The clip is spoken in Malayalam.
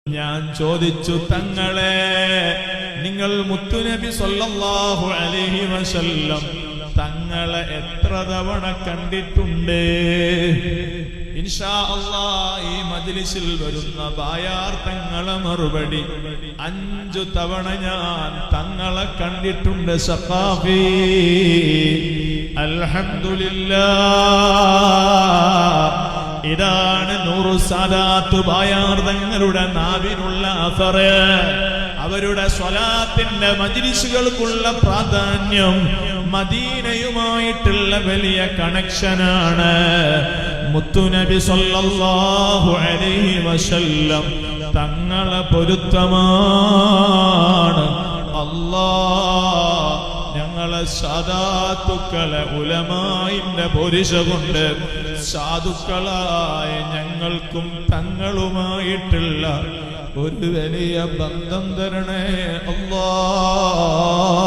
ഞാൻ ചോദിച്ചു, തങ്ങളെ നിങ്ങൾ മുത്തുനബി സല്ലല്ലാഹു അലൈഹി വസല്ലം തങ്ങളെ എത്ര തവണ കണ്ടിട്ടുണ്ട്? ഇൻഷാ അല്ലാഹ് ഈ മജ്ലിസിൽ വരുന്ന ബായാർ തങ്ങളെ മറുപടി, 5 തവണ ഞാൻ തങ്ങളെ കണ്ടിട്ടുണ്ട് സഖാഫി. അൽഹംദുലില്ലാഹ്. ഇതാണ് നൂറു സാദാത്ത് ബായാർ തങ്ങളുടെ നാവിനുള്ള അസറ്. അവരുടെ സ്വലാത്തിന്റെ മജ്ലിസുകൾക്കുള്ള പ്രാധാന്യം മദീനയുമായിട്ടുള്ള വലിയ കണക്ഷനാണ്. മുത്തുനബി സല്ലല്ലാഹു അലൈഹി വസല്ലം തങ്ങളെ പൊരുത്തമാണ്. അല്ലാഹ് ഞങ്ങളെ സാദാത്തുക്കളെ ഉലമായിന്റെ പൊരിശ കൊണ്ട് സാധുക്കളായ ഞങ്ങൾക്കും തങ്ങളുമായിട്ടുള്ള ഒരു വലിയ ബന്ധം തരണേ അല്ലാഹ്.